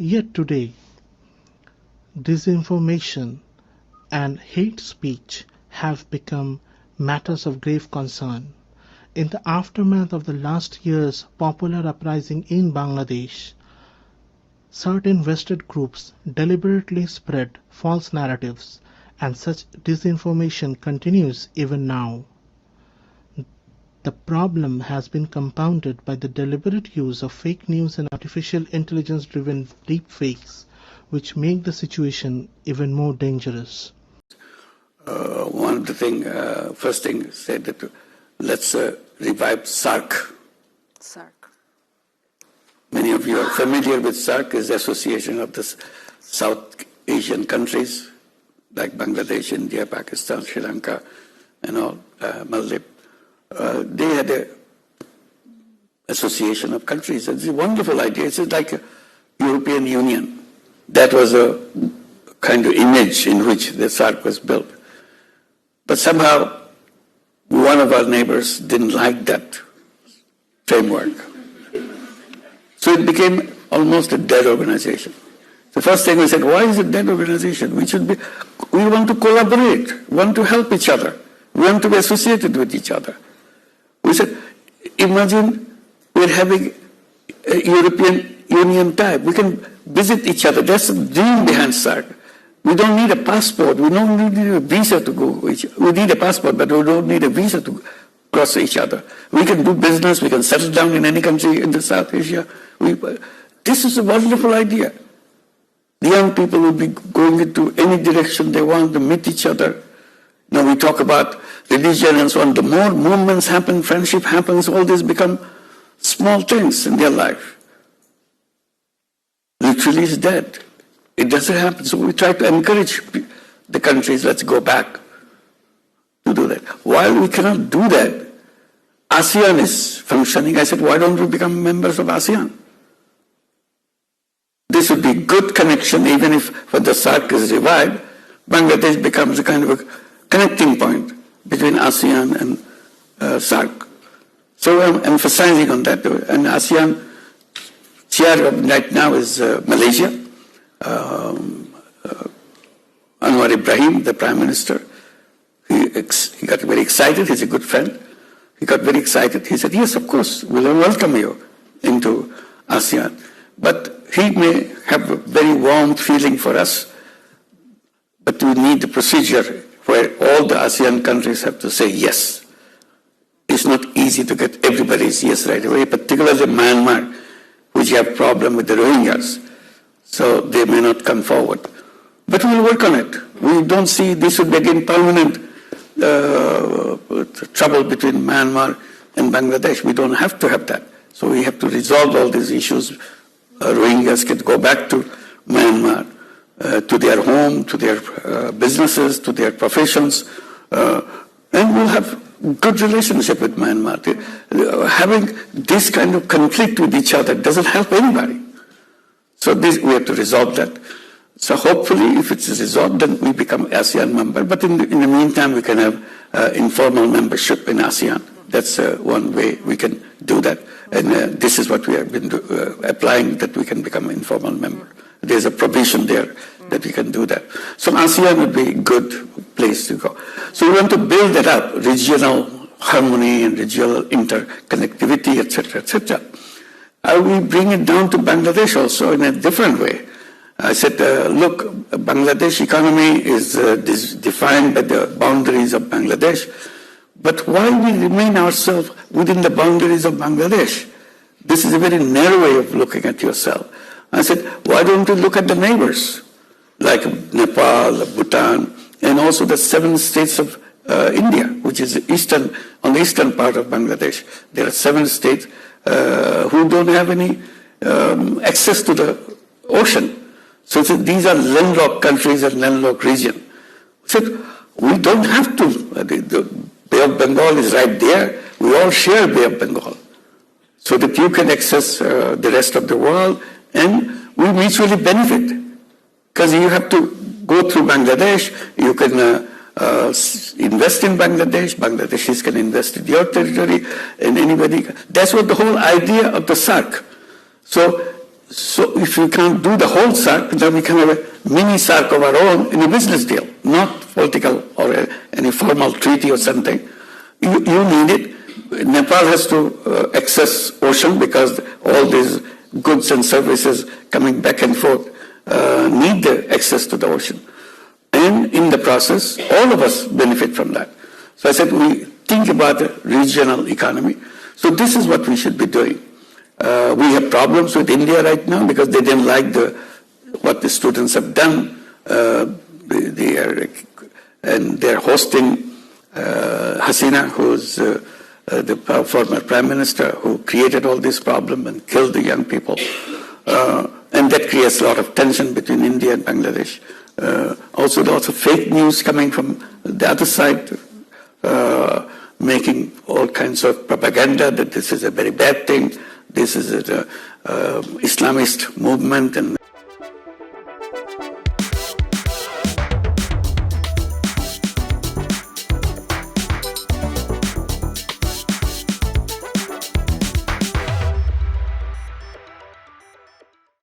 Yet today, disinformation and hate speech have become matters of grave concern. In the aftermath of the last year's popular uprising in Bangladesh, certain vested groups deliberately spread false narratives, and such disinformation continues even now. The problem has been compounded by the deliberate use of fake news and artificial intelligence-driven deepfakes, which make the situation even more dangerous. One of the first thing said that let's revive SAARC. SAARC. Many of you are familiar with SAARC, is the association of the South Asian countries like Bangladesh, India, Pakistan, Sri Lanka, and all, Maldives. They had an association of countries. It's a wonderful idea. It's like a European Union. That was a kind of image in which the SAARC was built. But somehow, one of our neighbors didn't like that framework. So it became almost a dead organization. The first thing we said, why is it a dead organization? We want to collaborate, we want to help each other, we want to be associated with each other. We said, imagine we're having a European Union type. We can visit each other. That's the dream behind SAARC. We don't need a passport. We don't need a visa to go. We need a passport, but we don't need a visa to cross each other. We can do business. We can settle down in any country in the South Asia. This is a wonderful idea. The young people will be going into any direction they want to meet each other. Now we talk about religion and so on. The more movements happen, friendship happens, all this become small things in their life. Literally it's dead. It doesn't happen. So we try to encourage the countries, let's go back to do that. While we cannot do that, ASEAN is functioning. I said, why don't we become members of ASEAN? This would be good connection, even if when the SAARC is revived, Bangladesh becomes a kind of a connecting point between ASEAN and SAARC. So I'm emphasizing on that. And ASEAN chair right now is Malaysia. Anwar Ibrahim, the Prime Minister, he got very excited. He's a good friend. He got very excited. He said, yes, of course, we'll welcome you into ASEAN. But he may have a very warm feeling for us, but we need a procedure where all the ASEAN countries have to say yes. It's not easy to get everybody's yes right away, particularly Myanmar, which have problem with the Rohingyas. So they may not come forward. But we'll work on it. We don't see this would be again permanent trouble between Myanmar and Bangladesh. We don't have to have that. So we have to resolve all these issues. Rohingyas can go back to Myanmar, to their home, to their businesses, to their professions, and we'll have good relationship with Myanmar. Having this kind of conflict with each other doesn't help anybody. So we have to resolve that. So hopefully, if it's resolved, then we become ASEAN member. But in the meantime, we can have informal membership in ASEAN. That's one way we can do that. And this is what we have been applying, that we can become an informal member. There's a provision there that we can do that. So ASEAN would be a good place to go. So we want to build that up, regional harmony and regional interconnectivity, etc., etc. We bring it down to Bangladesh also in a different way. I said, look, Bangladesh economy is defined by the boundaries of Bangladesh. But while we remain ourselves within the boundaries of Bangladesh, this is a very narrow way of looking at yourself. I said, why don't you look at the neighbors, like Nepal, Bhutan, and also the 7 states of India, which is on the eastern part of Bangladesh. There are 7 states who don't have any access to the ocean. So these are landlocked countries and landlocked region. So we don't have to. The Bay of Bengal is right there. We all share Bay of Bengal. So that you can access the rest of the world and we mutually benefit. Because you have to go through Bangladesh, you can invest in Bangladesh, Bangladeshis can invest in your territory, and anybody. That's what the whole idea of the SAARC. So So if we can't do the whole SAARC, then we can have a mini SAARC of our own in a business deal, not political or any formal treaty or something. You need it. Nepal has to access ocean because all these goods and services coming back and forth need the access to the ocean. And in the process, all of us benefit from that. So I said, we think about the regional economy. So this is what we should be doing. We have problems with India right now because they didn't like what the students have done. They're hosting Hasina, who's the former prime minister, who created all this problem and killed the young people. And that creates a lot of tension between India and Bangladesh. Also, lots of fake news coming from the other side, making all kinds of propaganda that this is a very bad thing. This is an Islamist movement and